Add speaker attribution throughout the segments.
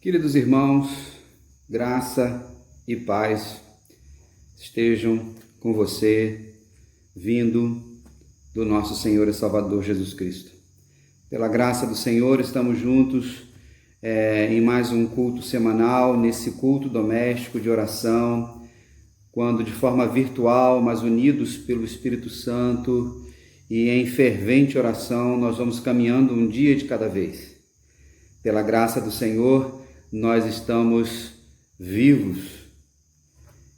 Speaker 1: Queridos irmãos, graça e paz estejam com você, vindo do nosso Senhor e Salvador Jesus Cristo. Pela graça do Senhor, estamos juntos em mais um culto semanal, nesse culto doméstico de oração, quando de forma virtual, mas unidos pelo Espírito Santo e em fervente oração, nós vamos caminhando um dia de cada vez. Pela graça do Senhor, nós estamos vivos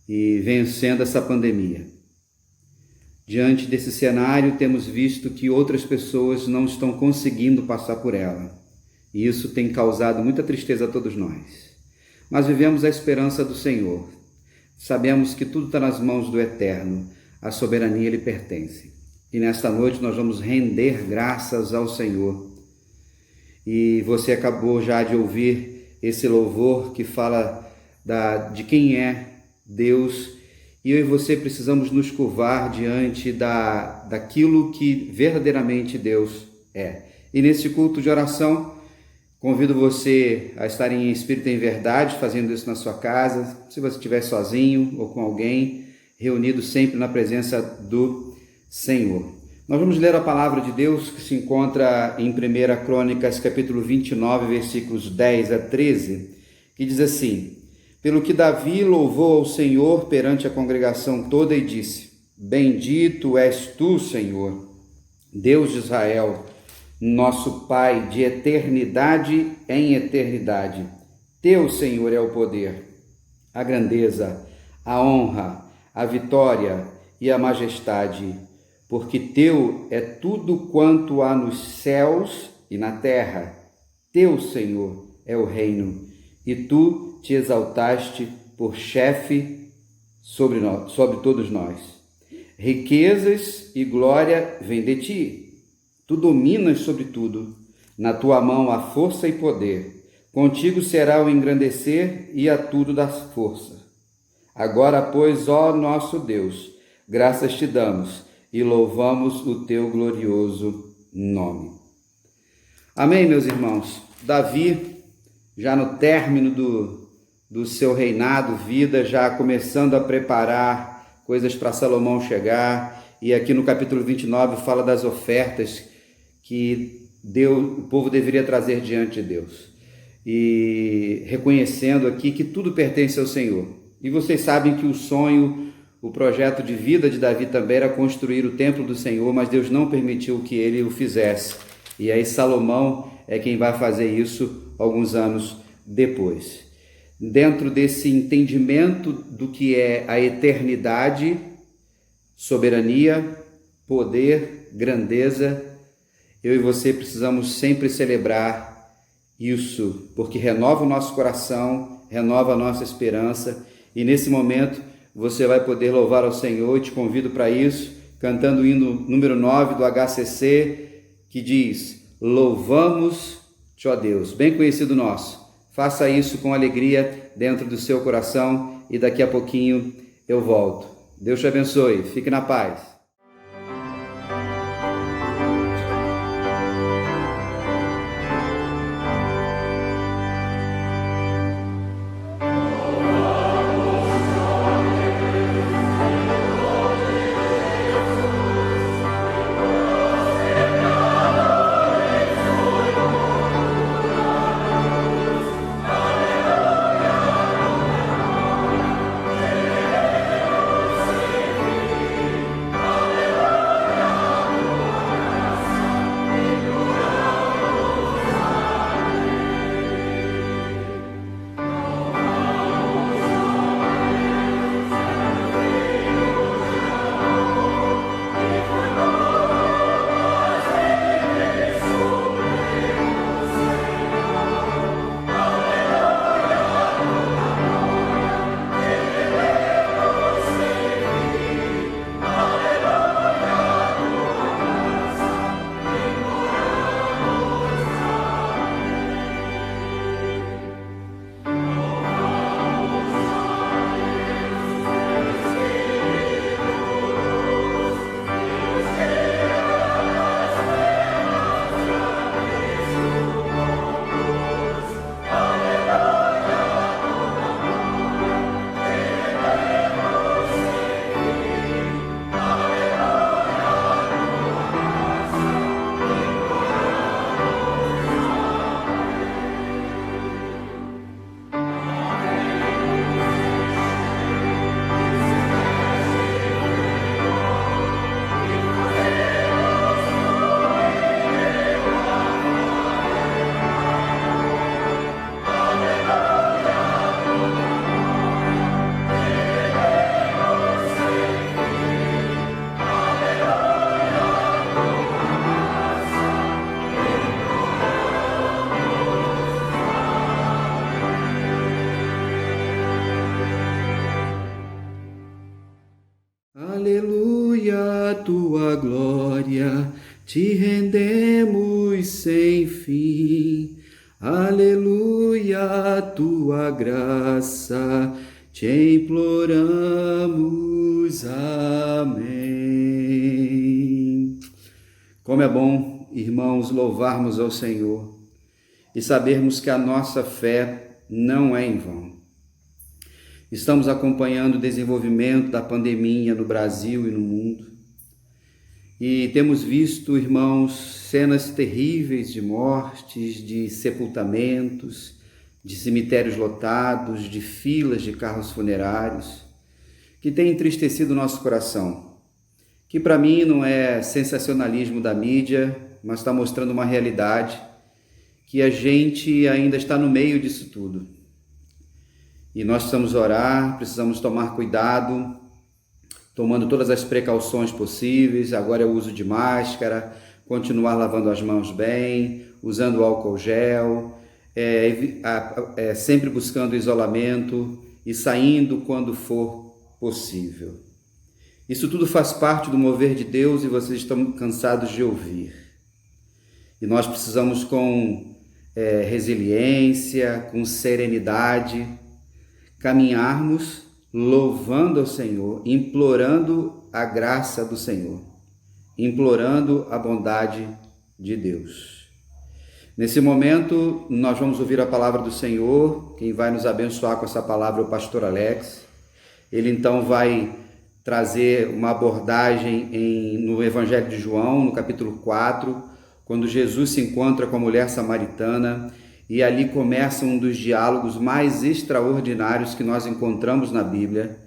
Speaker 1: e vencendo essa pandemia. Diante desse cenário, temos visto que outras pessoas não estão conseguindo passar por ela. E isso tem causado muita tristeza a todos nós. Mas vivemos a esperança do Senhor. Sabemos que tudo está nas mãos do Eterno. A soberania lhe pertence. E nesta noite nós vamos render graças ao Senhor. E você acabou já de ouvir esse louvor que fala de quem é Deus, e eu e você precisamos nos curvar diante daquilo que verdadeiramente Deus é. E nesse culto de oração, convido você a estar em espírito e em verdade, fazendo isso na sua casa, se você estiver sozinho ou com alguém, reunido sempre na presença do Senhor. Nós vamos ler a palavra de Deus que se encontra em 1 Crônicas, capítulo 29, versículos 10 a 13, que diz assim: Pelo que Davi louvou ao Senhor perante a congregação toda e disse: Bendito és tu, Senhor, Deus de Israel, nosso Pai, de eternidade em eternidade. Teu, Senhor, é o poder, a grandeza, a honra, a vitória e a majestade, porque teu é tudo quanto há nos céus e na terra. Teu, Senhor, é o reino, e tu te exaltaste por chefe sobre todos nós. Riquezas e glória vêm de ti. Tu dominas sobre tudo. Na tua mão há força e poder. Contigo será o engrandecer e a tudo das forças. Agora, pois, ó nosso Deus, graças te damos e louvamos o teu glorioso nome. Amém, meus irmãos? Davi, já no término do seu reinado, vida, já começando a preparar coisas para Salomão chegar, e aqui no capítulo 29 fala das ofertas que o povo deveria trazer diante de Deus, e reconhecendo aqui que tudo pertence ao Senhor. E vocês sabem que o projeto de vida de Davi também era construir o templo do Senhor, mas Deus não permitiu que ele o fizesse. E aí Salomão é quem vai fazer isso alguns anos depois. Dentro desse entendimento do que é a eternidade, soberania, poder, grandeza, eu e você precisamos sempre celebrar isso, porque renova o nosso coração, renova a nossa esperança, e nesse momento você vai poder louvar ao Senhor, e te convido para isso, cantando o hino número 9 do HCC, que diz: Louvamos-te, ó Deus, bem conhecido nosso. Faça isso com alegria dentro do seu coração, e daqui a pouquinho eu volto. Deus te abençoe, fique na paz. aleluia, tua glória te rendemos sem fim. Aleluia, tua graça te imploramos. Amém. Como é bom, irmãos, louvarmos ao Senhor e sabermos que a nossa fé não é em vão. Estamos acompanhando o desenvolvimento da pandemia no Brasil e no mundo e temos visto, irmãos, cenas terríveis de mortes, de sepultamentos, de cemitérios lotados, de filas de carros funerários, que tem entristecido o nosso coração, que para mim não é sensacionalismo da mídia, mas está mostrando uma realidade que a gente ainda está no meio disso tudo. E nós precisamos orar, precisamos tomar cuidado, tomando todas as precauções possíveis. Agora é o uso de máscara, continuar lavando as mãos bem, usando álcool gel, sempre buscando isolamento e saindo quando for possível. Isso tudo faz parte do mover de Deus e vocês estão cansados de ouvir. E nós precisamos com resiliência, com serenidade, caminharmos louvando ao Senhor, implorando a graça do Senhor, implorando a bondade de Deus. Nesse momento, nós vamos ouvir a palavra do Senhor. Quem vai nos abençoar com essa palavra é o pastor Alex. Ele então vai trazer uma abordagem no Evangelho de João, no capítulo 4, quando Jesus se encontra com a mulher samaritana, e ali começa um dos diálogos mais extraordinários que nós encontramos na Bíblia.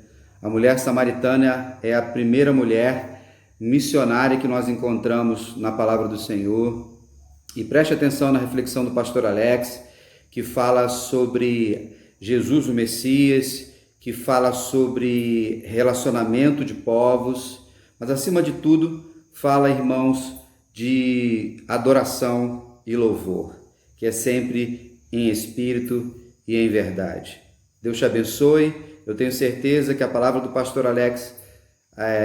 Speaker 1: A mulher samaritana é a primeira mulher missionária que nós encontramos na palavra do Senhor. E preste atenção na reflexão do pastor Alex, que fala sobre Jesus o Messias, que fala sobre relacionamento de povos, mas acima de tudo fala, irmãos, de adoração e louvor, que é sempre em espírito e em verdade. Deus te abençoe. Eu tenho certeza que a palavra do pastor Alex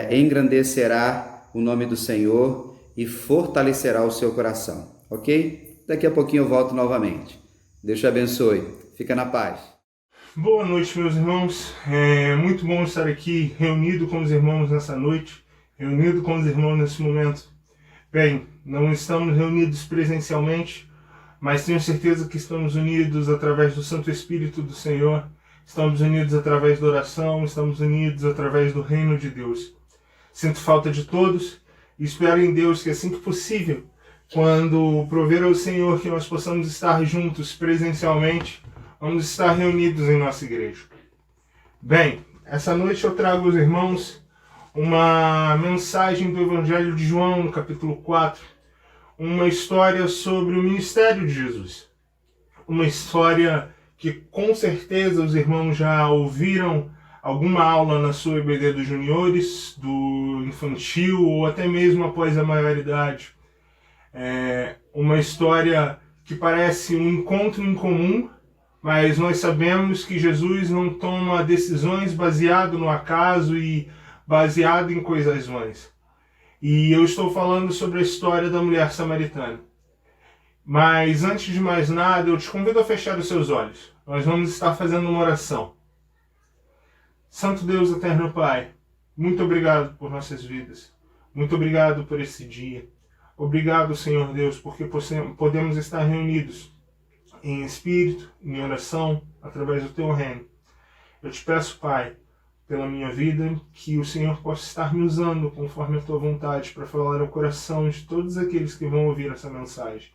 Speaker 1: engrandecerá o nome do Senhor e fortalecerá o seu coração, ok? Daqui a pouquinho eu volto novamente. Deus te abençoe. Fica na paz.
Speaker 2: Boa noite, meus irmãos. É muito bom estar aqui reunido com os irmãos nessa noite, reunido com os irmãos nesse momento. Bem, não estamos reunidos presencialmente, mas tenho certeza que estamos unidos através do Santo Espírito do Senhor, estamos unidos através da oração, estamos unidos através do reino de Deus. Sinto falta de todos e espero em Deus que assim que possível, quando prover ao Senhor que nós possamos estar juntos presencialmente, vamos estar reunidos em nossa igreja. Bem, essa noite eu trago aos irmãos uma mensagem do Evangelho de João, no capítulo 4, uma história sobre o ministério de Jesus. Uma história que com certeza os irmãos já ouviram alguma aula na sua EBD dos juniores, do infantil ou até mesmo após a maioridade. É uma história que parece um encontro incomum, mas nós sabemos que Jesus não toma decisões baseado no acaso e baseado em coisas vãs. E eu estou falando sobre a história da mulher samaritana. Mas antes de mais nada, eu te convido a fechar os seus olhos. Nós vamos estar fazendo uma oração. Santo Deus, eterno Pai, muito obrigado por nossas vidas. Muito obrigado por esse dia. Obrigado, Senhor Deus, porque podemos estar reunidos em espírito, em oração, através do Teu reino. Eu te peço, Pai, pela minha vida, que o Senhor possa estar me usando conforme a Tua vontade para falar ao coração de todos aqueles que vão ouvir essa mensagem.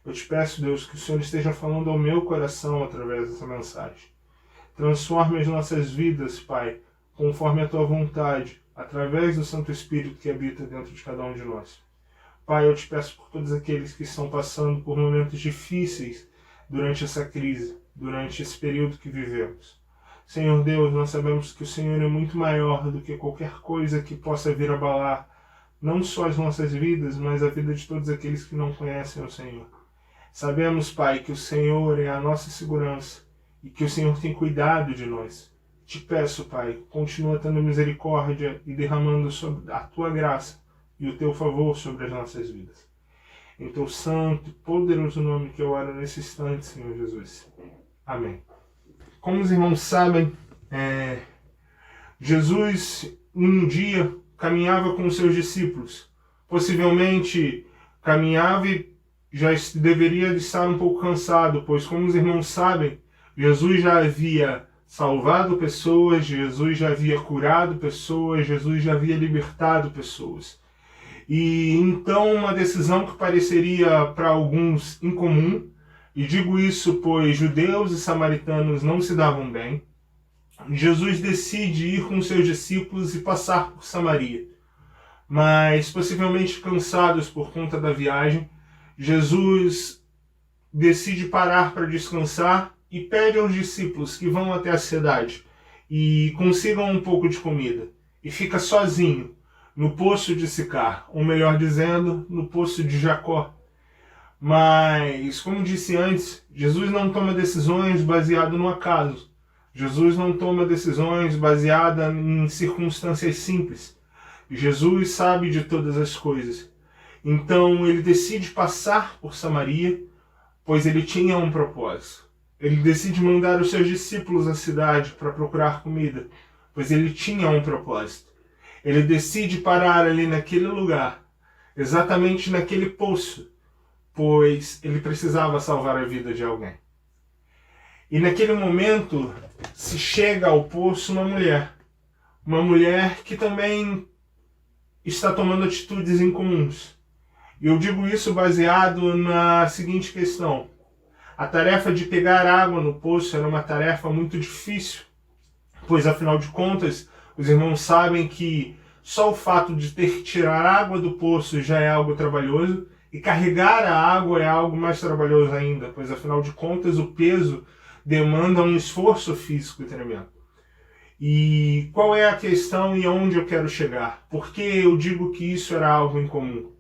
Speaker 2: Eu te peço, Deus, que o Senhor esteja falando ao meu coração através dessa mensagem. Transforme as nossas vidas, Pai, conforme a Tua vontade, através do Santo Espírito que habita dentro de cada um de nós. Pai, eu te peço por todos aqueles que estão passando por momentos difíceis durante essa crise, durante esse período que vivemos. Senhor Deus, nós sabemos que o Senhor é muito maior do que qualquer coisa que possa vir abalar não só as nossas vidas, mas a vida de todos aqueles que não conhecem o Senhor. Sabemos, Pai, que o Senhor é a nossa segurança e que o Senhor tem cuidado de nós. te peço, Pai, continua tendo misericórdia e derramando sobre a tua graça e o teu favor sobre as nossas vidas. Em teu santo e poderoso nome que eu oro nesse instante, Senhor Jesus. Amém. Como os irmãos sabem, Jesus, um dia, caminhava com os seus discípulos. Possivelmente caminhava e já deveria estar um pouco cansado, pois, como os irmãos sabem, Jesus já havia salvado pessoas, Jesus já havia curado pessoas, Jesus já havia libertado pessoas. E então uma decisão que pareceria para alguns incomum, e digo isso pois judeus e samaritanos não se davam bem, Jesus decide ir com seus discípulos e passar por Samaria. Mas possivelmente cansados por conta da viagem, Jesus decide parar para descansar e pede aos discípulos que vão até a cidade e consigam um pouco de comida. E fica sozinho no poço de Sicar, ou melhor dizendo, no poço de Jacó. Mas, como disse antes, Jesus não toma decisões baseadas no acaso. Jesus não toma decisões baseadas em circunstâncias simples. Jesus sabe de todas as coisas. Então ele decide passar por Samaria, pois ele tinha um propósito. Ele decide mandar os seus discípulos à cidade para procurar comida, pois ele tinha um propósito. Ele decide parar ali naquele lugar, exatamente naquele poço, pois ele precisava salvar a vida de alguém. E naquele momento se chega ao poço uma mulher que também está tomando atitudes incomuns. E eu digo isso baseado na seguinte questão. A tarefa de pegar água no poço era uma tarefa muito difícil, pois afinal de contas, os irmãos sabem que só o fato de ter que tirar água do poço já é algo trabalhoso, e carregar a água é algo mais trabalhoso ainda, pois afinal de contas o peso demanda um esforço físico tremendo. E qual é a questão e aonde eu quero chegar? Por que eu digo que isso era algo incomum?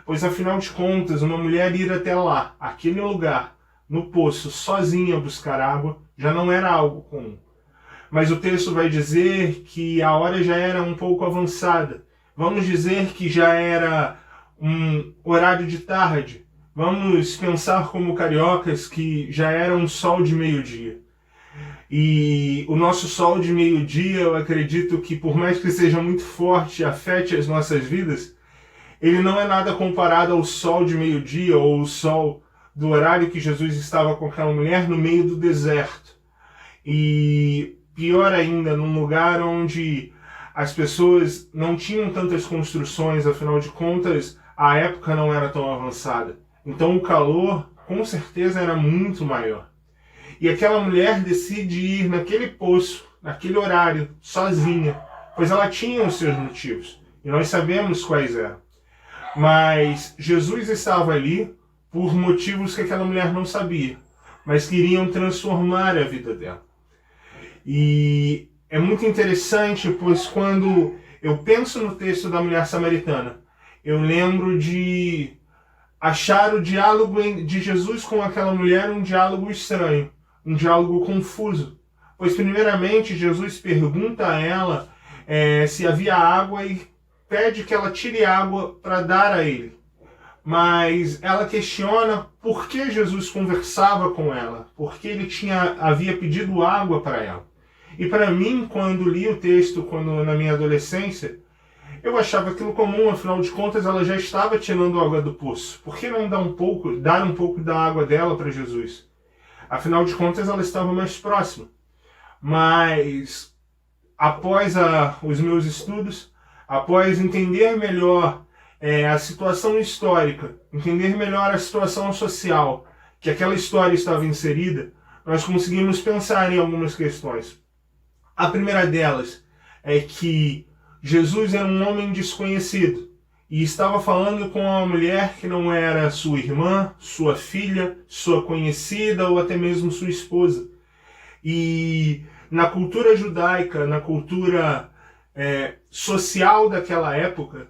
Speaker 2: Pois afinal de contas, uma mulher ir até lá, aquele lugar, no poço, sozinha buscar água, já não era algo comum. Mas o texto vai dizer que a hora já era um pouco avançada. Vamos dizer que já era um horário de tarde. Vamos pensar como cariocas que já era um sol de meio-dia. E o nosso sol de meio-dia, eu acredito que por mais que seja muito forte e afete as nossas vidas, ele não é nada comparado ao sol de meio-dia ou o sol do horário que Jesus estava com aquela mulher no meio do deserto. E pior ainda, num lugar onde as pessoas não tinham tantas construções, afinal de contas, a época não era tão avançada. Então o calor, com certeza, era muito maior. E aquela mulher decide ir naquele poço, naquele horário, sozinha, pois ela tinha os seus motivos. E nós sabemos quais eram. Mas Jesus estava ali por motivos que aquela mulher não sabia, mas queriam transformar a vida dela. E é muito interessante, pois quando eu penso no texto da mulher samaritana, eu lembro de achar o diálogo de Jesus com aquela mulher um diálogo estranho, um diálogo confuso. Pois primeiramente Jesus pergunta a ela se havia água e pede que ela tire água para dar a ele. Mas ela questiona por que Jesus conversava com ela, porque ele havia pedido água para ela. E para mim, quando li o texto, na minha adolescência, eu achava aquilo comum, afinal de contas ela já estava tirando água do poço. Por que não dar um pouco da água dela para Jesus? Afinal de contas ela estava mais próxima. Mas após os meus estudos, após entender melhor a situação histórica, entender melhor a situação social que aquela história estava inserida, nós conseguimos pensar em algumas questões. A primeira delas é que Jesus era um homem desconhecido e estava falando com uma mulher que não era sua irmã, sua filha, sua conhecida ou até mesmo sua esposa. E na cultura judaica, na cultura social daquela época,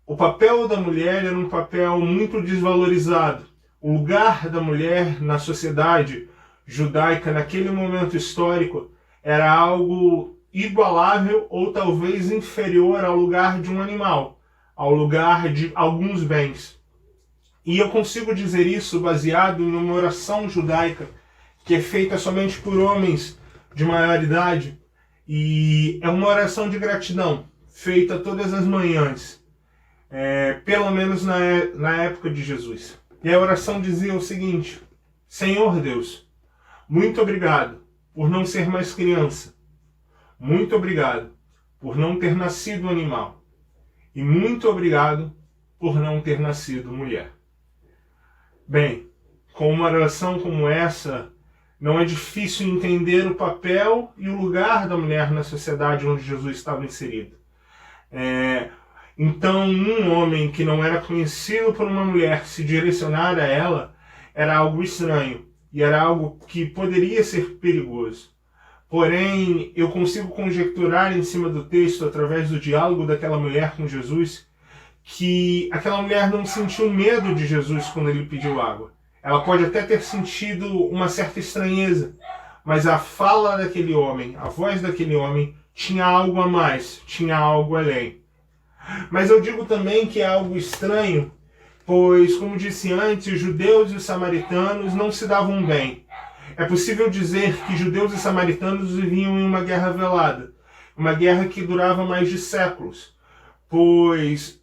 Speaker 2: o papel da mulher era um papel muito desvalorizado. O lugar da mulher na sociedade judaica naquele momento histórico era algo igualável ou talvez inferior ao lugar de um animal, ao lugar de alguns bens. E eu consigo dizer isso baseado em uma oração judaica que é feita somente por homens de maior idade, e é uma oração de gratidão, feita todas as manhãs, pelo menos na época de Jesus. E a oração dizia o seguinte: Senhor Deus, muito obrigado por não ser mais criança, muito obrigado por não ter nascido animal, e muito obrigado por não ter nascido mulher. Bem, com uma oração como essa, não é difícil entender o papel e o lugar da mulher na sociedade onde Jesus estava inserido. Então, um homem que não era conhecido por uma mulher se direcionar a ela era algo estranho e era algo que poderia ser perigoso. Porém, eu consigo conjecturar em cima do texto, através do diálogo daquela mulher com Jesus, que aquela mulher não sentiu medo de Jesus quando ele pediu água. Ela pode até ter sentido uma certa estranheza, mas a fala daquele homem, a voz daquele homem, tinha algo a mais, tinha algo além. Mas eu digo também que é algo estranho, pois, como disse antes, os judeus e os samaritanos não se davam bem. É possível dizer que judeus e samaritanos viviam em uma guerra velada, uma guerra que durava mais de séculos, pois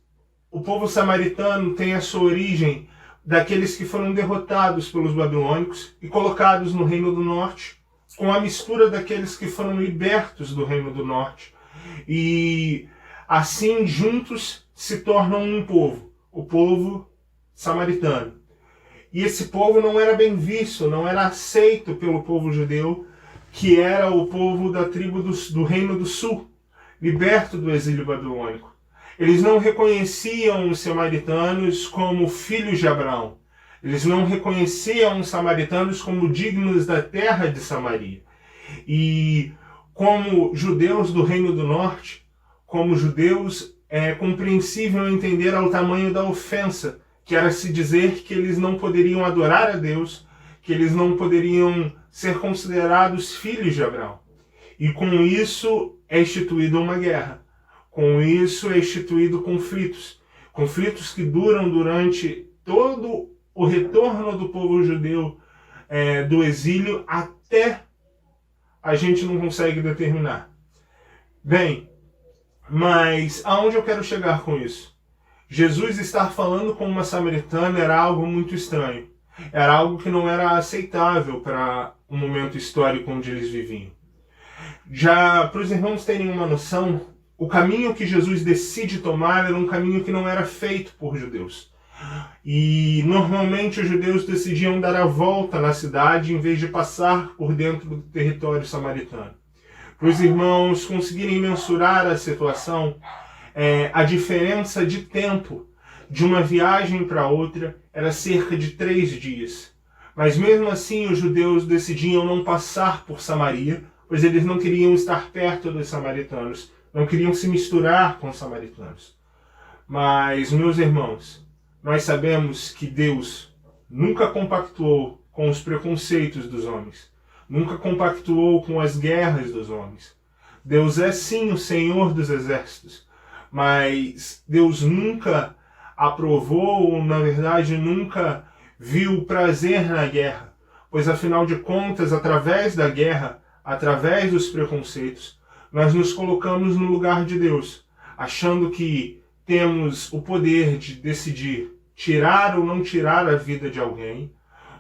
Speaker 2: o povo samaritano tem a sua origem daqueles que foram derrotados pelos babilônicos e colocados no Reino do Norte, com a mistura daqueles que foram libertos do Reino do Norte. E assim, juntos, se tornam um povo, o povo samaritano. E esse povo não era bem visto, não era aceito pelo povo judeu, que era o povo da tribo do Reino do Sul, liberto do exílio babilônico. Eles não reconheciam os samaritanos como filhos de Abraão. Eles não reconheciam os samaritanos como dignos da terra de Samaria. E como judeus do Reino do Norte, como judeus, é compreensível entender ao tamanho da ofensa, que era se dizer que eles não poderiam adorar a Deus, que eles não poderiam ser considerados filhos de Abraão. E com isso é instituída uma guerra. Com isso é instituído conflitos. Conflitos que duram durante todo o retorno do povo judeu do exílio até a gente não consegue determinar. Bem, mas aonde eu quero chegar com isso? Jesus estar falando com uma samaritana era algo muito estranho. Era algo que não era aceitável para o momento histórico onde eles viviam. Já para os irmãos terem uma noção, o caminho que Jesus decide tomar era um caminho que não era feito por judeus. E normalmente os judeus decidiam dar a volta na cidade em vez de passar por dentro do território samaritano. Para os irmãos conseguirem mensurar a situação, a diferença de tempo de uma viagem para outra era cerca de 3 dias. Mas mesmo assim os judeus decidiam não passar por Samaria, pois eles não queriam estar perto dos samaritanos, não queriam se misturar com os samaritanos. Mas, meus irmãos, nós sabemos que Deus nunca compactuou com os preconceitos dos homens, nunca compactuou com as guerras dos homens. Deus é sim o Senhor dos exércitos, mas Deus nunca aprovou, ou na verdade nunca viu prazer na guerra, pois afinal de contas, através da guerra, através dos preconceitos, nós nos colocamos no lugar de Deus, achando que temos o poder de decidir tirar ou não tirar a vida de alguém,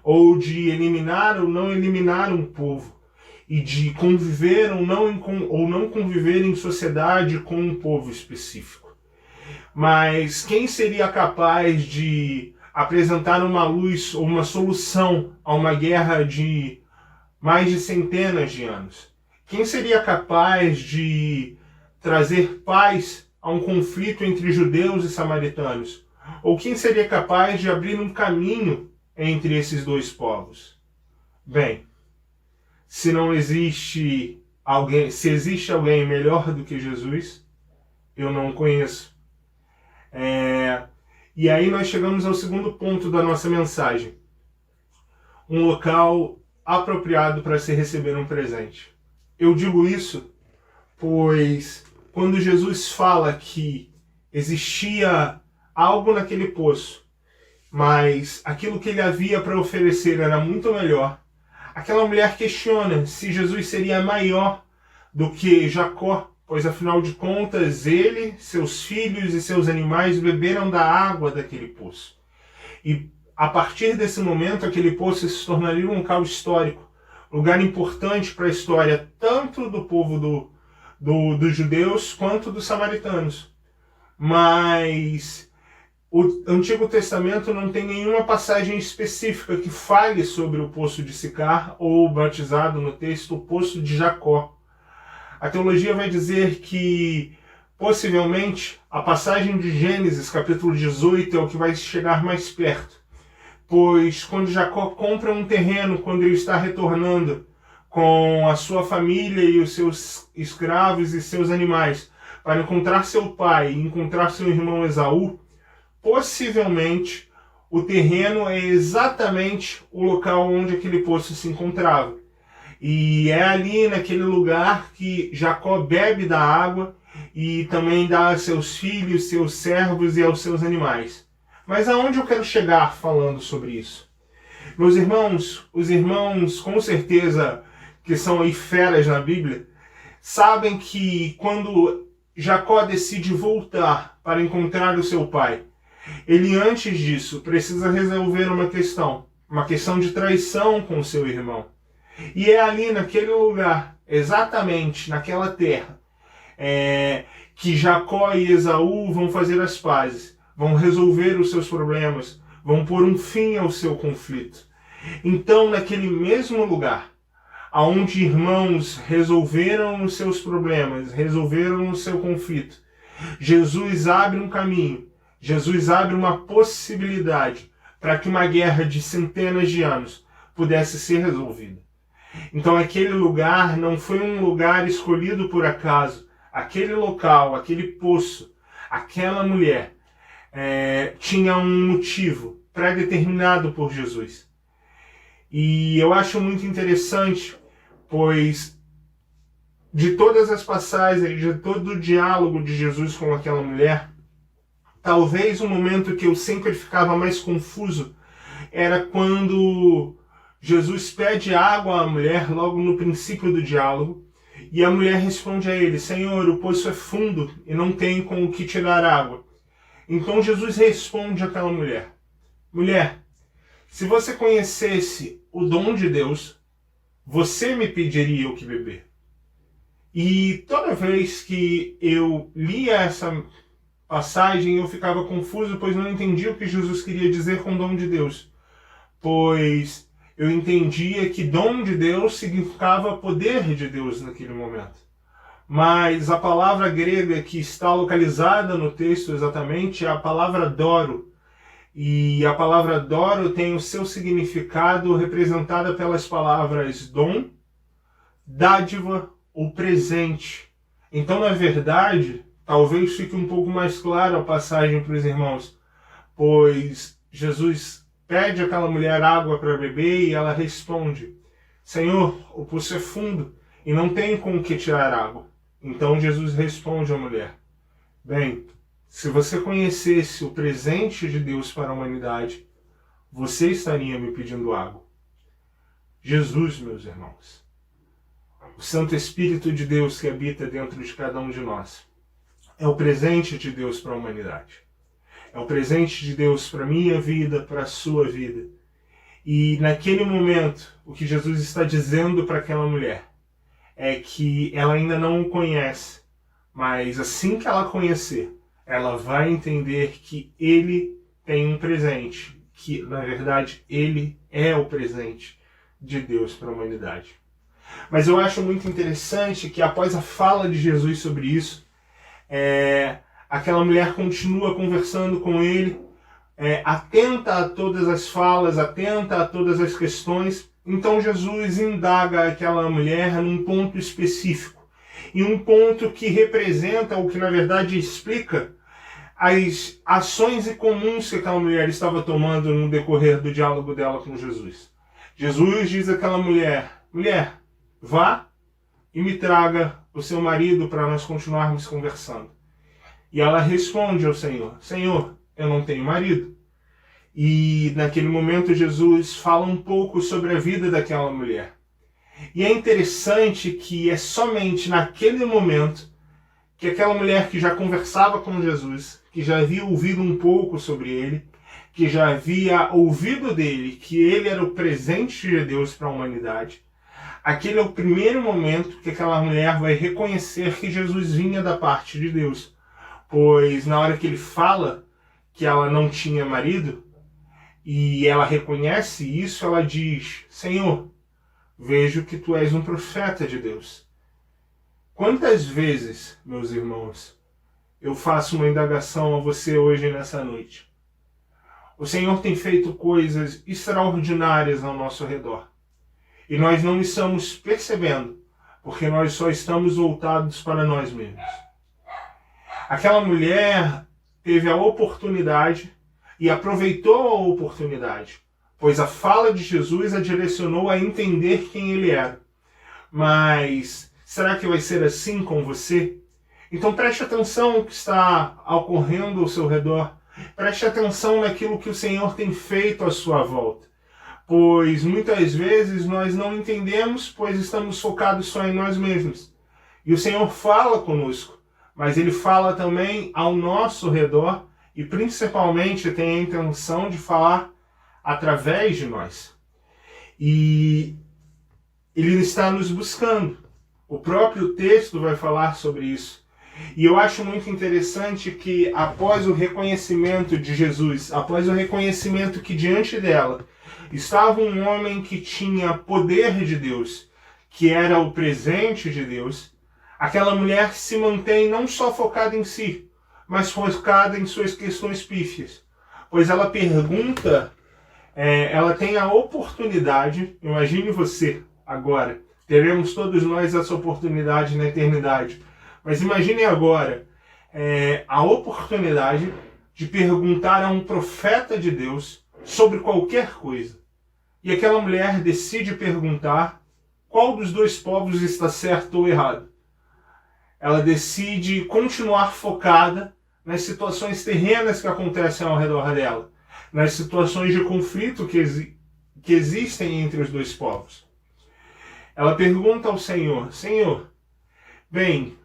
Speaker 2: ou de eliminar ou não eliminar um povo, e de conviver ou não conviver em sociedade com um povo específico. Mas quem seria capaz de apresentar uma luz ou uma solução a uma guerra de mais de centenas de anos? Quem seria capaz de trazer paz a um conflito entre judeus e samaritanos? Ou quem seria capaz de abrir um caminho entre esses dois povos? Bem, se existe alguém melhor do que Jesus, eu não conheço. E aí nós chegamos ao segundo ponto da nossa mensagem. Um local apropriado para se receber um presente. eu digo isso pois quando Jesus fala que existia algo naquele poço, mas aquilo que ele havia para oferecer era muito melhor, aquela mulher questiona se Jesus seria maior do que Jacó, pois afinal de contas ele, seus filhos e seus animais beberam da água daquele poço. E a partir desse momento, aquele poço se tornaria um local histórico, lugar importante para a história tanto do povo dos judeus quanto dos samaritanos. Mas o Antigo Testamento não tem nenhuma passagem específica que fale sobre o poço de Sicar ou, batizado no texto, o poço de Jacó. A teologia vai dizer que possivelmente a passagem de Gênesis capítulo 18 é o que vai chegar mais perto, pois quando Jacó compra um terreno, quando ele está retornando com a sua família e os seus escravos e seus animais para encontrar seu pai e encontrar seu irmão Esaú, possivelmente o terreno é exatamente o local onde aquele poço se encontrava. E é ali naquele lugar que Jacó bebe da água e também dá a seus filhos, seus servos e aos seus animais. Mas aonde eu quero chegar falando sobre isso? Meus irmãos, os irmãos com certeza que são aí feras na Bíblia, sabem que quando Jacó decide voltar para encontrar o seu pai, ele antes disso precisa resolver uma questão de traição com o seu irmão. E é ali naquele lugar, exatamente naquela terra, que Jacó e Esaú vão fazer as pazes, vão resolver os seus problemas, vão pôr um fim ao seu conflito. Então, naquele mesmo lugar, onde irmãos resolveram os seus problemas, resolveram o seu conflito, Jesus abre um caminho, Jesus abre uma possibilidade para que uma guerra de centenas de anos pudesse ser resolvida. Então aquele lugar não foi um lugar escolhido por acaso. Aquele local, aquele poço, aquela mulher tinha um motivo pré-determinado por Jesus. E eu acho muito interessante, pois de todas as passagens, de todo o diálogo de Jesus com aquela mulher, talvez o momento que eu sempre ficava mais confuso era quando Jesus pede água à mulher logo no princípio do diálogo, e a mulher responde a ele: Senhor, o poço é fundo e não tem com o que tirar água. Então Jesus responde àquela mulher: mulher, se você conhecesse o dom de Deus, você me pediria o que beber. E toda vez que eu lia essa passagem, eu ficava confuso, pois não entendia o que Jesus queria dizer com dom de Deus. Pois eu entendia que dom de Deus significava poder de Deus naquele momento. Mas a palavra grega que está localizada no texto exatamente é a palavra doro. E a palavra doro tem o seu significado representada pelas palavras dom, dádiva ou presente. Então, na verdade, talvez fique um pouco mais claro a passagem para os irmãos, pois Jesus pede àquela mulher água para beber e ela responde: Senhor, o poço é fundo e não tem com o que tirar água. Então Jesus responde à mulher: bem, se você conhecesse o presente de Deus para a humanidade, você estaria me pedindo água. Jesus, meus irmãos, o Santo Espírito de Deus que habita dentro de cada um de nós, é o presente de Deus para a humanidade. É o presente de Deus para a minha vida, para a sua vida. E naquele momento, o que Jesus está dizendo para aquela mulher é que ela ainda não o conhece, mas assim que ela conhecer, ela vai entender que ele tem um presente, que na verdade ele é o presente de Deus para a humanidade. Mas eu acho muito interessante que após a fala de Jesus sobre isso, aquela mulher continua conversando com ele, atenta a todas as falas, atenta a todas as questões. Então Jesus indaga aquela mulher num ponto específico, e um ponto que representa, ou que na verdade explica, as ações incomuns que aquela mulher estava tomando no decorrer do diálogo dela com Jesus. Jesus diz àquela mulher: mulher, vá e me traga o seu marido para nós continuarmos conversando. E ela responde ao Senhor: Senhor, eu não tenho marido. E naquele momento Jesus fala um pouco sobre a vida daquela mulher. E é interessante que é somente naquele momento que aquela mulher que já conversava com Jesus, que já havia ouvido um pouco sobre ele, que já havia ouvido dele que ele era o presente de Deus para a humanidade, aquele é o primeiro momento que aquela mulher vai reconhecer que Jesus vinha da parte de Deus. Pois na hora que ele fala que ela não tinha marido, e ela reconhece isso, ela diz: Senhor, vejo que tu és um profeta de Deus. Quantas vezes, meus irmãos, eu faço uma indagação a você hoje nessa noite? O Senhor tem feito coisas extraordinárias ao nosso redor. E nós não estamos percebendo, porque nós só estamos voltados para nós mesmos. Aquela mulher teve a oportunidade e aproveitou a oportunidade, pois a fala de Jesus a direcionou a entender quem ele era. Mas será que vai ser assim com você? Então preste atenção no que está ocorrendo ao seu redor. Preste atenção naquilo que o Senhor tem feito à sua volta. Pois muitas vezes nós não entendemos, pois estamos focados só em nós mesmos. E o Senhor fala conosco, mas ele fala também ao nosso redor e principalmente tem a intenção de falar através de nós. E ele está nos buscando. O próprio texto vai falar sobre isso. E eu acho muito interessante que após o reconhecimento de Jesus, após o reconhecimento que diante dela estava um homem que tinha poder de Deus, que era o presente de Deus, aquela mulher se mantém não só focada em si, mas focada em suas questões pífias. Pois ela pergunta, ela tem a oportunidade, imagine você agora, teremos todos nós essa oportunidade na eternidade, mas imagine agora a oportunidade de perguntar a um profeta de Deus sobre qualquer coisa. E aquela mulher decide perguntar qual dos dois povos está certo ou errado. Ela decide continuar focada nas situações terrenas que acontecem ao redor dela, nas situações de conflito que existem entre os dois povos. Ela pergunta ao Senhor: Senhor, bem,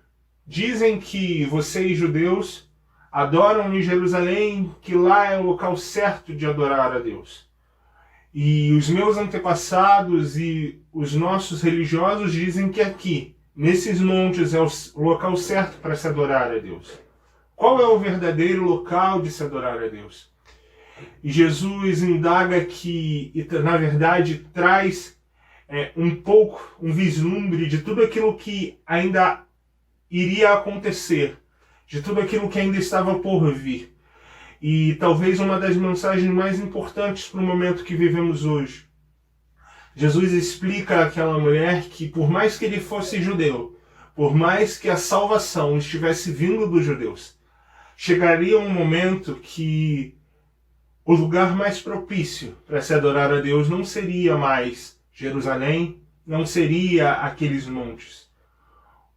Speaker 2: dizem que vocês judeus adoram em Jerusalém, que lá é o local certo de adorar a Deus. E os meus antepassados e os nossos religiosos dizem que aqui, nesses montes, é o local certo para se adorar a Deus. Qual é o verdadeiro local de se adorar a Deus? E Jesus indaga aqui, e na verdade traz um vislumbre de tudo aquilo que ainda iria acontecer, de tudo aquilo que ainda estava por vir. E talvez uma das mensagens mais importantes para o momento que vivemos hoje. Jesus explica àquela mulher que por mais que ele fosse judeu, por mais que a salvação estivesse vindo dos judeus, chegaria um momento que o lugar mais propício para se adorar a Deus não seria mais Jerusalém, não seria aqueles montes.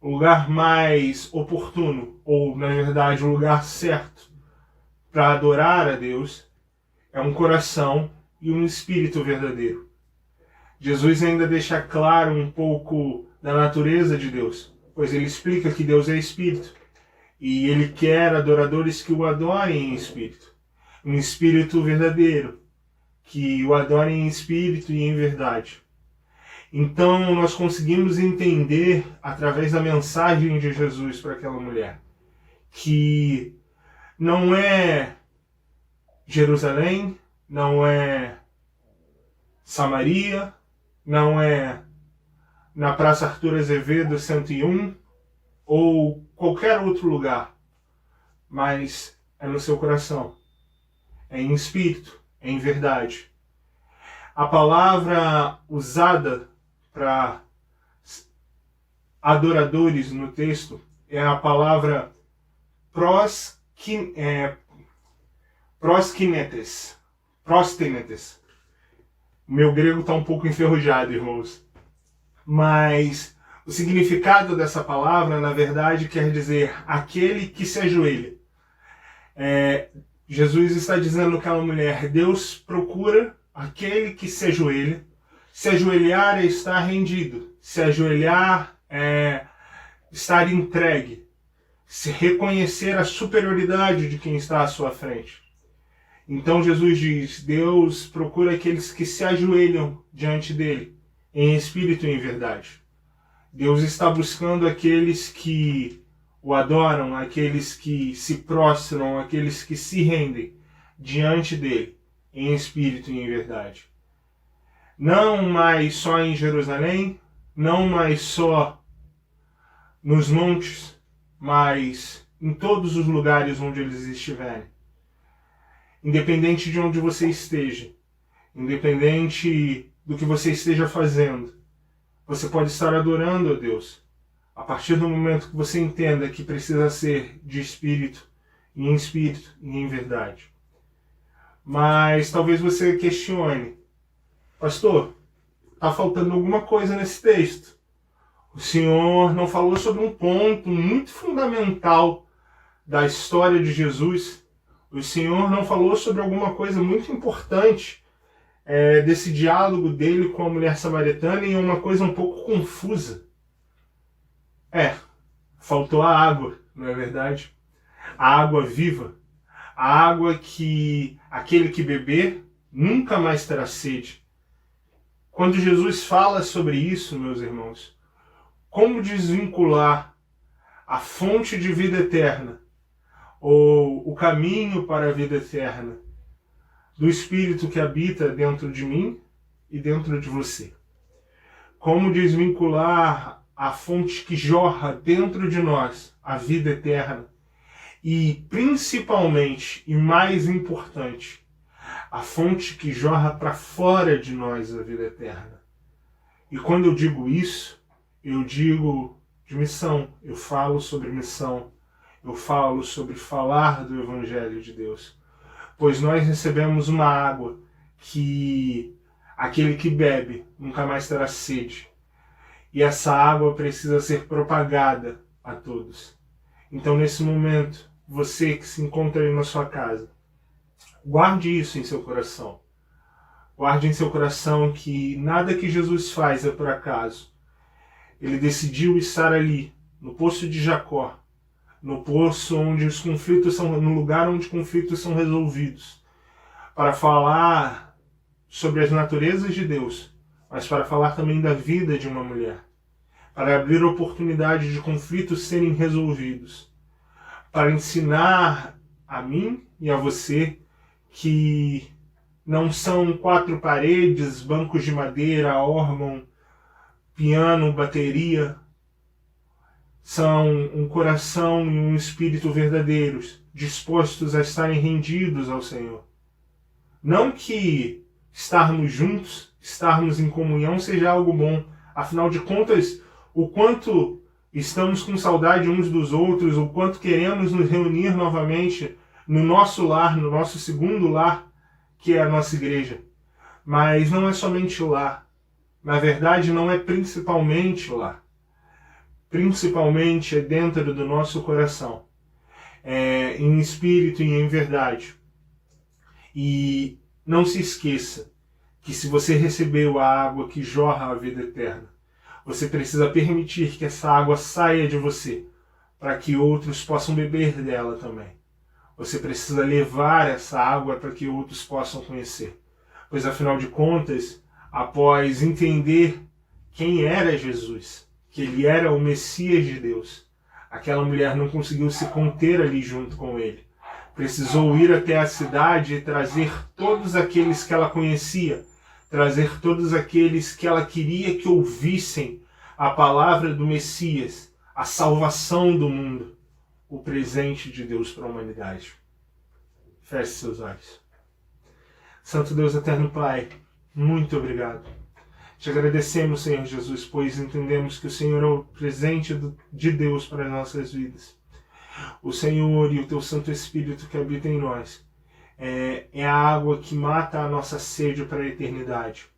Speaker 2: O lugar mais oportuno, ou na verdade o lugar certo para adorar a Deus, é um coração e um espírito verdadeiro. Jesus ainda deixa claro um pouco da natureza de Deus, pois ele explica que Deus é espírito, e ele quer adoradores que o adorem em espírito. Um espírito verdadeiro, que o adorem em espírito e em verdade. Então nós conseguimos entender, através da mensagem de Jesus para aquela mulher, que não é Jerusalém, não é Samaria, não é na Praça Arthur Azevedo 101 ou qualquer outro lugar, mas é no seu coração, é em espírito, é em verdade. A palavra usada para adoradores no texto é a palavra proskinetes. Meu grego está um pouco enferrujado, irmãos. Mas O significado dessa palavra, na verdade, quer dizer aquele que se ajoelha. Jesus está dizendo àquela mulher, Deus procura aquele que se ajoelha. Se ajoelhar é estar rendido. Se ajoelhar é estar entregue. Se reconhecer a superioridade de quem está à sua frente. Então Jesus diz, Deus procura aqueles que se ajoelham diante dele, em espírito e em verdade. Deus está buscando aqueles que o adoram, aqueles que se prostram, aqueles que se rendem diante dele, em espírito e em verdade. Não mais só em Jerusalém, não mais só nos montes, mas em todos os lugares onde eles estiverem. Independente de onde você esteja, independente do que você esteja fazendo, você pode estar adorando a Deus. A partir do momento que você entenda que precisa ser de espírito e em verdade. Mas talvez você questione, pastor, está faltando alguma coisa nesse texto. O Senhor não falou sobre um ponto muito fundamental da história de Jesus. O Senhor não falou sobre alguma coisa muito importante desse diálogo dele com a mulher samaritana e uma coisa um pouco confusa. Faltou a água, não é verdade? A água viva. A água que aquele que beber nunca mais terá sede. Quando Jesus fala sobre isso, meus irmãos, como desvincular a fonte de vida eterna ou o caminho para a vida eterna do Espírito que habita dentro de mim e dentro de você? Como desvincular a fonte que jorra dentro de nós, a vida eterna, e principalmente, e mais importante, a fonte que jorra para fora de nós, a vida eterna. E quando eu digo isso, eu digo de missão, eu falo sobre missão, eu falo sobre falar do Evangelho de Deus. Pois nós recebemos uma água que aquele que bebe nunca mais terá sede. E essa água precisa ser propagada a todos. Então, nesse momento, você que se encontra aí na sua casa, guarde isso em seu coração. Guarde em seu coração que nada que Jesus faz é por acaso. Ele decidiu estar ali, no poço de Jacó, no poço onde os conflitos são, no lugar onde conflitos são resolvidos, para falar sobre as naturezas de Deus, mas para falar também da vida de uma mulher, para abrir oportunidade de conflitos serem resolvidos, para ensinar a mim e a você que não são quatro paredes, bancos de madeira, órgão, piano, bateria, são um coração e um espírito verdadeiros, dispostos a estarem rendidos ao Senhor. Não que estarmos juntos, estarmos em comunhão seja algo bom. Afinal de contas, o quanto estamos com saudade uns dos outros, o quanto queremos nos reunir novamente no nosso lar, no nosso segundo lar, que é a nossa igreja. Mas não é somente o lar. Na verdade, não é principalmente o lar. Principalmente é dentro do nosso coração, em espírito e em verdade. E não se esqueça que se você recebeu a água que jorra a vida eterna, você precisa permitir que essa água saia de você, para que outros possam beber dela também. Você precisa levar essa água para que outros possam conhecer. Pois afinal de contas, após entender quem era Jesus, que ele era o Messias de Deus, aquela mulher não conseguiu se conter ali junto com ele. Precisou ir até a cidade e trazer todos aqueles que ela conhecia, trazer todos aqueles que ela queria que ouvissem a palavra do Messias, a salvação do mundo, o presente de Deus para a humanidade. Feche seus olhos. Santo Deus eterno Pai, muito obrigado. Te agradecemos, Senhor Jesus, pois entendemos que o Senhor é o presente de Deus para as nossas vidas. O Senhor e o Teu Santo Espírito que habita em nós é a água que mata a nossa sede para a eternidade.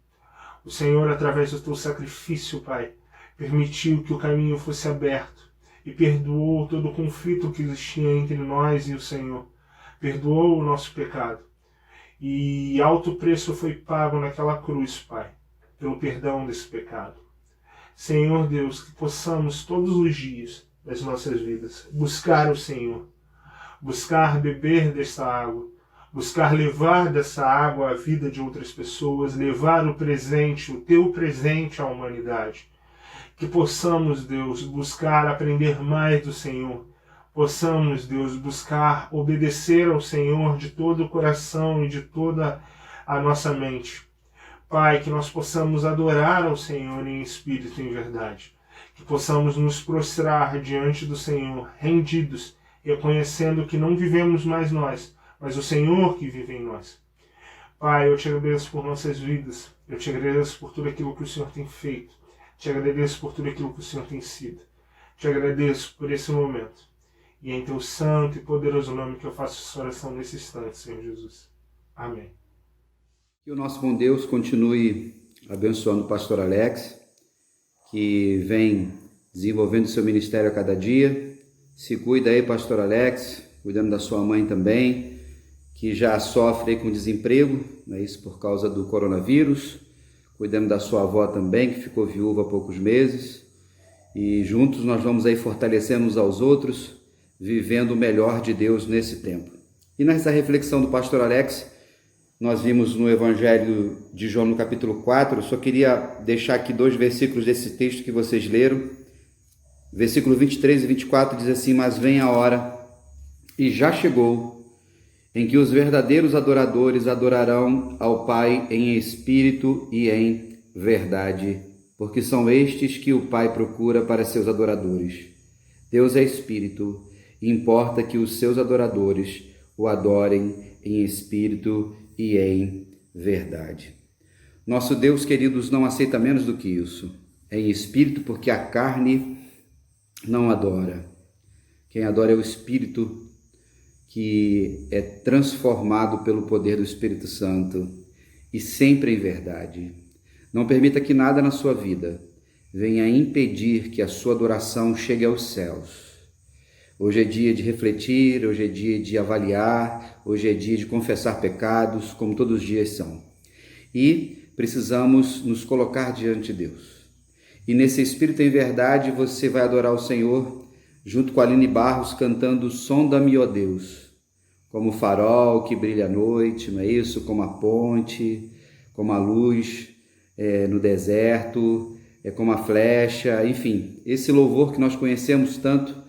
Speaker 2: O Senhor, através do Teu sacrifício, Pai, permitiu que o caminho fosse aberto e perdoou todo o conflito que existia entre nós e o Senhor. Perdoou o nosso pecado. E alto preço foi pago naquela cruz, Pai, pelo perdão desse pecado. Senhor Deus, que possamos todos os dias das nossas vidas buscar o Senhor, buscar beber dessa água, buscar levar dessa água a vida de outras pessoas, levar o presente, o teu presente à humanidade. Que possamos, Deus, buscar aprender mais do Senhor. Possamos, Deus, buscar obedecer ao Senhor de todo o coração e de toda a nossa mente. Pai, que nós possamos adorar ao Senhor em espírito e em verdade. Que possamos nos prostrar diante do Senhor, rendidos, reconhecendo que não vivemos mais nós, mas o Senhor que vive em nós. Pai, eu te agradeço por nossas vidas. Eu te agradeço por tudo aquilo que o Senhor tem feito. Te agradeço por tudo aquilo que o Senhor tem sido. Te agradeço por esse momento. E é em teu santo e poderoso nome que eu faço essa oração nesse instante, Senhor Jesus. Amém.
Speaker 1: Que o nosso bom Deus continue abençoando o pastor Alex, que vem desenvolvendo seu ministério a cada dia. Se cuida aí, pastor Alex, cuidando da sua mãe também, que já sofre aí com desemprego, não é isso, por causa do coronavírus. Cuidando da sua avó também, que ficou viúva há poucos meses. E juntos nós vamos aí fortalecendo uns aos outros, vivendo o melhor de Deus nesse tempo. E nessa reflexão do pastor Alex, nós vimos no Evangelho de João, no capítulo 4, eu só queria deixar aqui 2 versículos desse texto que vocês leram. Versículo 23 e 24 diz assim: mas vem a hora, e já chegou, em que os verdadeiros adoradores adorarão ao Pai em espírito e em verdade, porque são estes que o Pai procura para seus adoradores. Deus é espírito, e importa que os seus adoradores o adorem em espírito e em verdade. Nosso Deus, queridos, não aceita menos do que isso. É em espírito, porque a carne não adora. Quem adora é o espírito, que é transformado pelo poder do Espírito Santo, e sempre em verdade. Não permita que nada na sua vida venha impedir que a sua adoração chegue aos céus. Hoje é dia de refletir, hoje é dia de avaliar, hoje é dia de confessar pecados, como todos os dias são. E precisamos nos colocar diante de Deus. E nesse espírito em verdade você vai adorar o Senhor junto com a Aline Barros, cantando Sonda-me, ó Deus, como o farol que brilha à noite, não é isso? Como a ponte, como a luz no deserto, como a flecha, enfim, esse louvor que nós conhecemos tanto,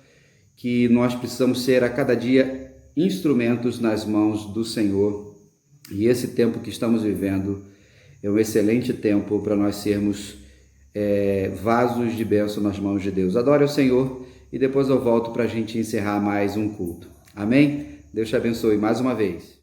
Speaker 1: que nós precisamos ser a cada dia instrumentos nas mãos do Senhor. E esse tempo que estamos vivendo é um excelente tempo para nós sermos vasos de bênção nas mãos de Deus. Adore o Senhor e depois eu volto para a gente encerrar mais um culto. Amém? Deus te abençoe mais uma vez.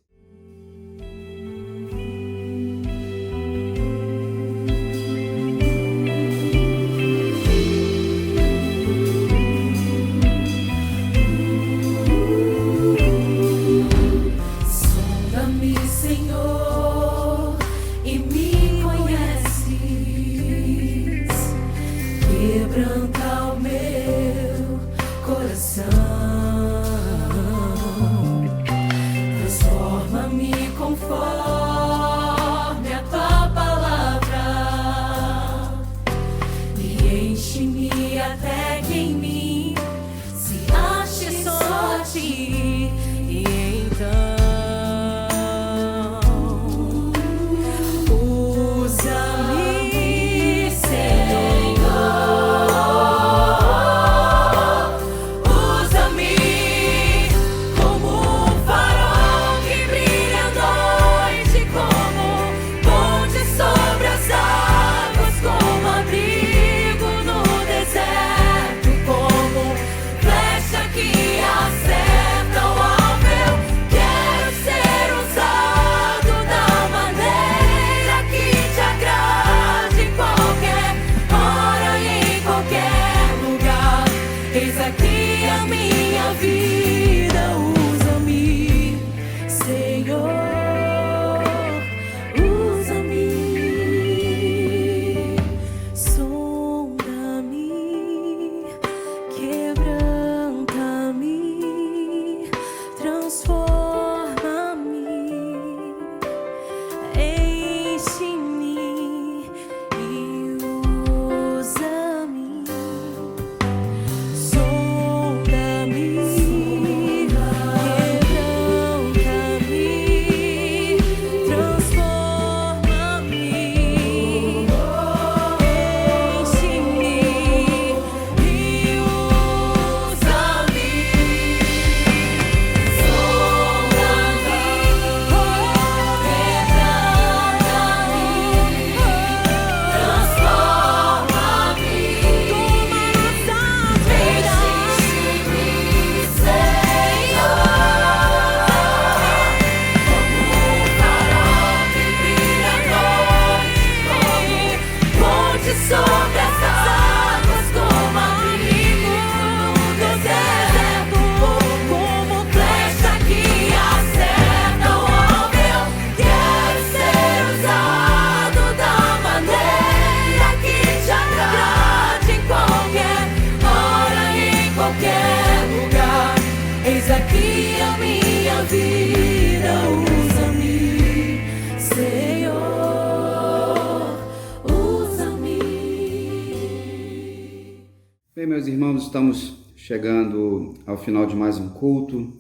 Speaker 1: Bem, meus irmãos, estamos chegando ao final de mais um culto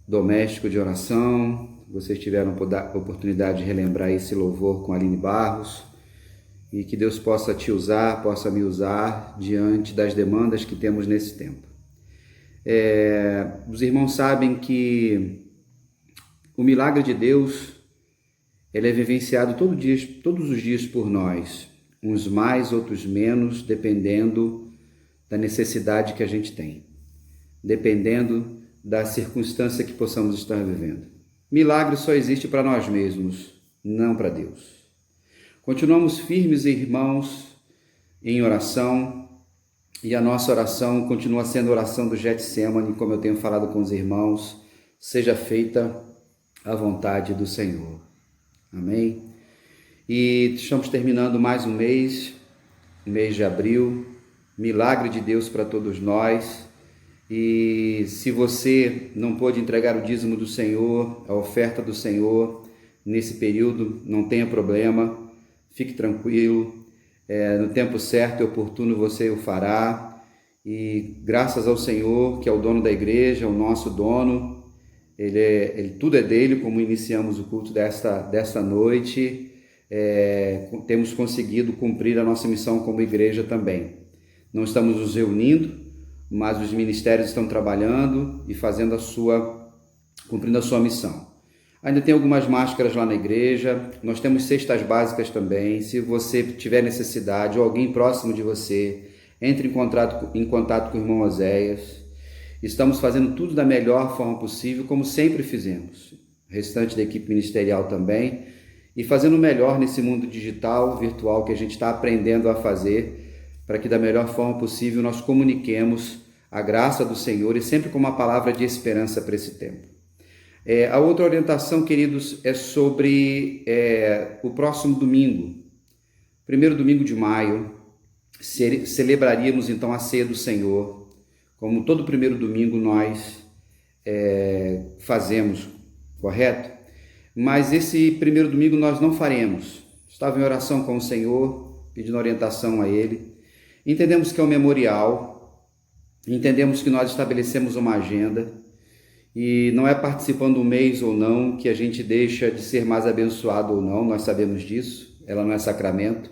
Speaker 1: doméstico de oração. Vocês tiveram a oportunidade de relembrar esse louvor com a Aline Barros, e que Deus possa te usar, possa me usar diante das demandas que temos nesse tempo. Os irmãos sabem que o milagre de Deus ele é vivenciado todos os dias por nós, uns mais, outros menos, dependendo da necessidade que a gente tem, dependendo da circunstância que possamos estar vivendo. Milagre só existe para nós mesmos, não para Deus. Continuamos firmes, irmãos, em oração, e a nossa oração continua sendo a oração do Getsemane, como eu tenho falado com os irmãos, seja feita a vontade do Senhor. Amém? E estamos terminando mais um mês de abril, milagre de Deus para todos nós. E se você não pôde entregar o dízimo do Senhor, a oferta do Senhor nesse período, não tenha problema, fique tranquilo, no tempo certo e oportuno você o fará. E graças ao Senhor, que é o dono da igreja, o nosso dono, tudo é dele, como iniciamos o culto desta noite, temos conseguido cumprir a nossa missão como igreja também. Não estamos nos reunindo, mas os ministérios estão trabalhando e cumprindo a sua missão. Ainda tem algumas máscaras lá na igreja, nós temos cestas básicas também. Se você tiver necessidade ou alguém próximo de você, entre em contato com o irmão Oséias. Estamos fazendo tudo da melhor forma possível, como sempre fizemos. O restante da equipe ministerial também. E fazendo o melhor nesse mundo digital, virtual, que a gente está aprendendo a fazer, para que da melhor forma possível nós comuniquemos a graça do Senhor e sempre com uma palavra de esperança para esse tempo. A outra orientação, queridos, é sobre o próximo domingo, primeiro domingo de maio. Celebraríamos então a ceia do Senhor, como todo primeiro domingo nós fazemos, correto? Mas esse primeiro domingo nós não faremos. Estava em oração com o Senhor, pedindo orientação a Ele. Entendemos que é um memorial, entendemos que nós estabelecemos uma agenda, e não é participando um mês ou não que a gente deixa de ser mais abençoado ou não, nós sabemos disso, ela não é sacramento.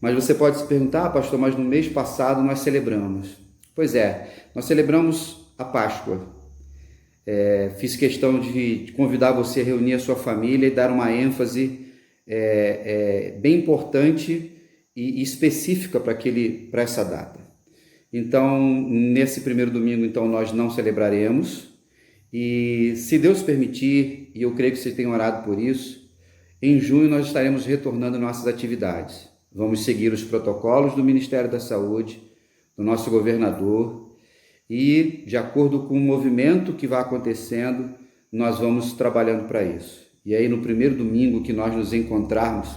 Speaker 1: Mas você pode se perguntar, pastor, mas no mês passado nós celebramos. Pois é, nós celebramos a Páscoa. Fiz questão de convidar você a reunir a sua família e dar uma ênfase bem importante e específica para essa data. Então, nesse primeiro domingo, então, nós não celebraremos. E se Deus permitir, e eu creio que vocês tenham orado por isso, em junho nós estaremos retornando nossas atividades. Vamos seguir os protocolos do Ministério da Saúde, do nosso governador, e de acordo com o movimento que vai acontecendo, nós vamos trabalhando para isso. E aí no primeiro domingo que nós nos encontrarmos,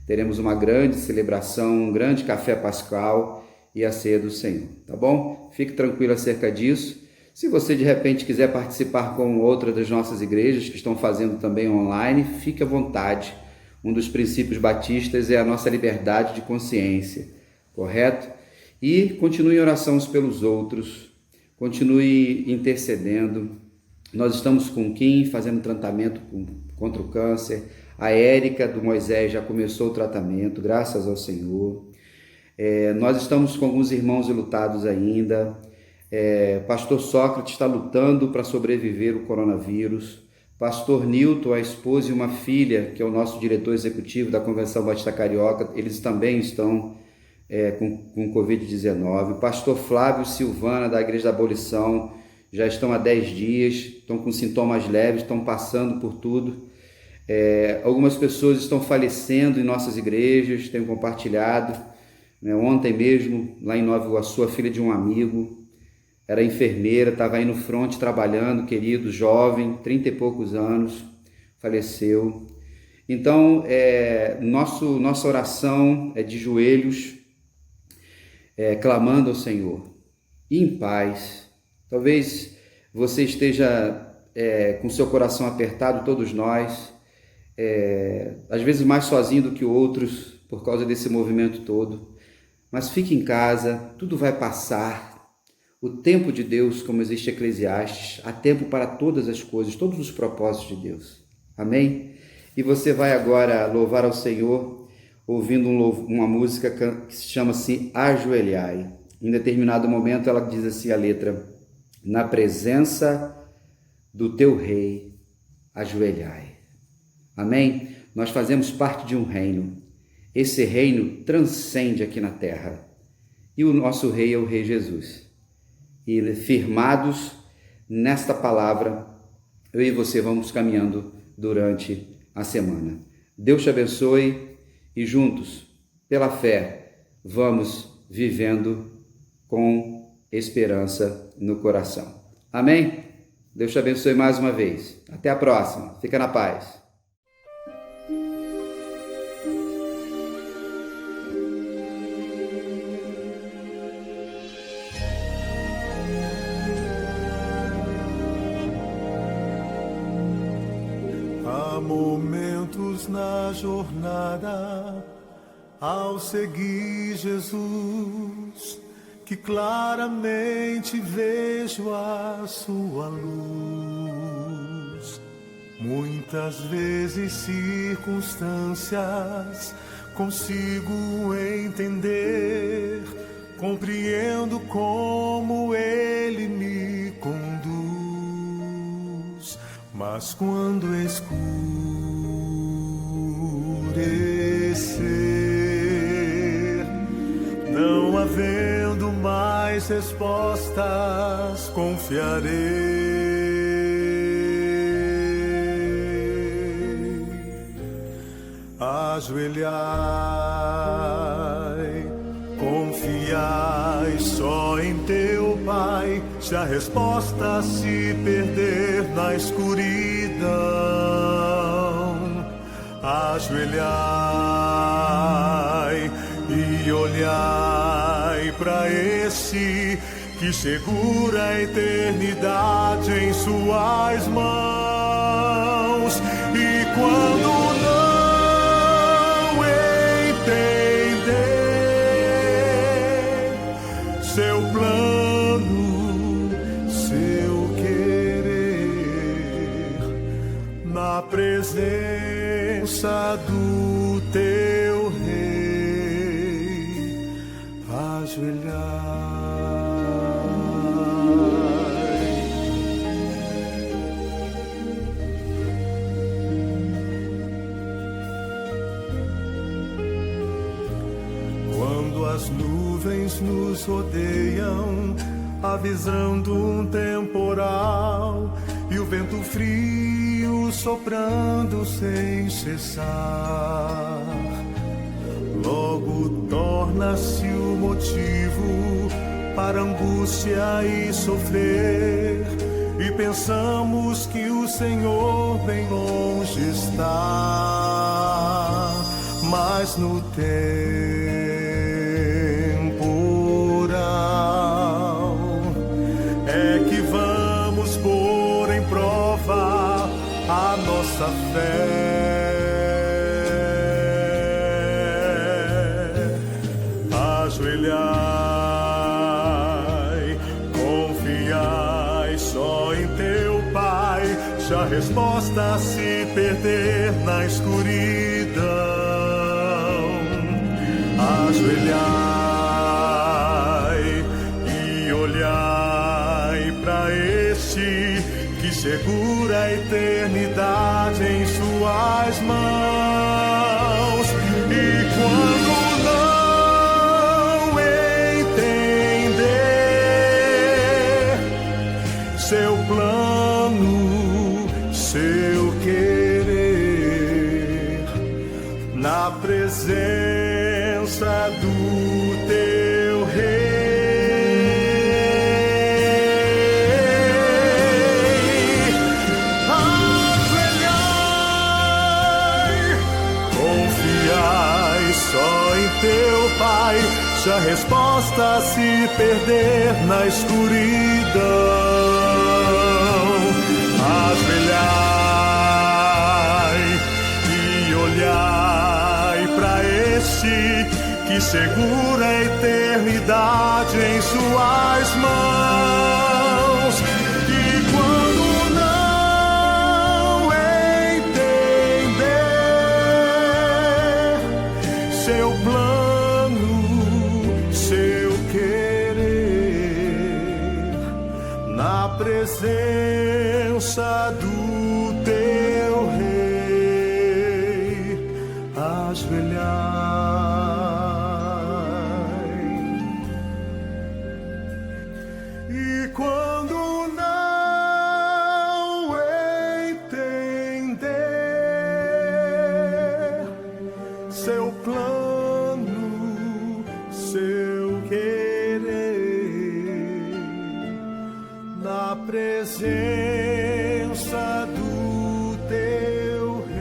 Speaker 1: teremos uma grande celebração, um grande café pascal e a ceia do Senhor, tá bom? Fique tranquilo acerca disso. Se você de repente quiser participar com outra das nossas igrejas que estão fazendo também online, fique à vontade. Um dos princípios batistas é a nossa liberdade de consciência, correto? E continue em oração uns pelos outros, continue intercedendo. Nós estamos com o Kim fazendo tratamento contra o câncer. A Érica do Moisés já começou o tratamento, graças ao Senhor. Nós estamos com alguns irmãos enlutados ainda. Pastor Sócrates está lutando para sobreviver o coronavírus. Pastor Nilton, a esposa e uma filha, que é o nosso diretor executivo da Convenção Batista Carioca, eles também estão com Covid-19. Pastor Flávio e Silvana, da Igreja da Abolição, já estão há 10 dias, estão com sintomas leves, estão passando por tudo. Algumas pessoas estão falecendo em nossas igrejas, tenho compartilhado. Ontem mesmo, lá em Nova Iguaçu, a filha de um amigo, era enfermeira, estava aí no front trabalhando, querido, jovem, 30 e poucos anos, faleceu. Então, nossa oração é de joelhos, clamando ao Senhor, e em paz. Talvez você esteja com seu coração apertado, todos nós, às vezes mais sozinho do que outros, por causa desse movimento todo. mas fique em casa, tudo vai passar. O tempo de Deus, como existe Eclesiastes, há tempo para todas as coisas, todos os propósitos de Deus. Amém? E você vai agora louvar ao Senhor, ouvindo uma música que se chama-se Ajoelhai. Em determinado momento ela diz assim a letra: na presença do teu rei, ajoelhai. Amém? Nós fazemos parte de um reino. Esse reino transcende aqui na terra. E o nosso rei é o Rei Jesus. E firmados nesta palavra, eu e você vamos caminhando durante a semana. Deus te abençoe e juntos, pela fé, vamos vivendo com esperança no coração. Amém? Deus te abençoe mais uma vez. Até a próxima. Fica na paz.
Speaker 3: Há momentos na jornada ao seguir Jesus que claramente vejo a sua luz. Muitas vezes circunstâncias consigo entender, compreendo como Ele me conduz. Mas quando escurecer, não havendo mais respostas, confiarei. Ajoelhai, confiai só em teu Pai. Se a resposta se perder na escuridão, ajoelhai e olhai para esse que segura a eternidade em suas mãos. E quando não entender seu plano, seu querer, na presença do teu Rei, ajoelhar. Quando as nuvens nos rodeiam, avisando um temporal, e o vento frio soprando sem cessar, logo torna-se o motivo para angústia e sofrer, e pensamos que o Senhor bem longe está. Mas no temporal é que vamos pôr em prova a nossa fé. Ajoelhai, confiai só em teu Pai. Se a resposta se perder na escuridão, ajoelhai e olhai para esse que segura a eternidade em suas mãos. E quando não entender seu plano, seu querer, na presença do teu Rei, ajoelhai, confiai só em teu Pai. Se a resposta se perder na escuridão, ajoelhai e olhai para esse que segura a eternidade em suas mãos. E quando não entender seu plano, seu querer, na presença do teu rei, ajoelhai. E quando não entender seu plano, seu querer, na presença do teu rei,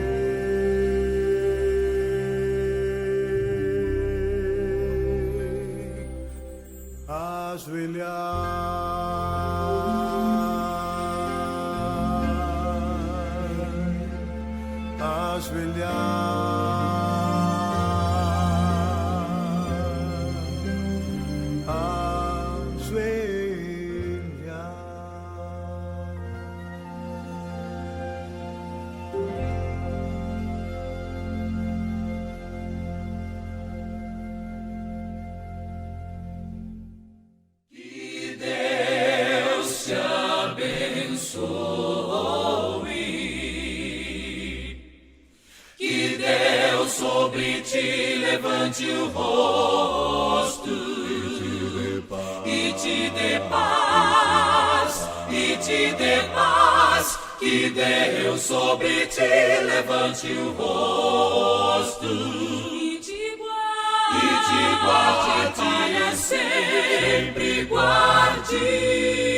Speaker 4: sobre ti levante o rosto e te dê paz, e te dê paz. Que Deus sobre ti levante o rosto e te guarde para sempre guarde.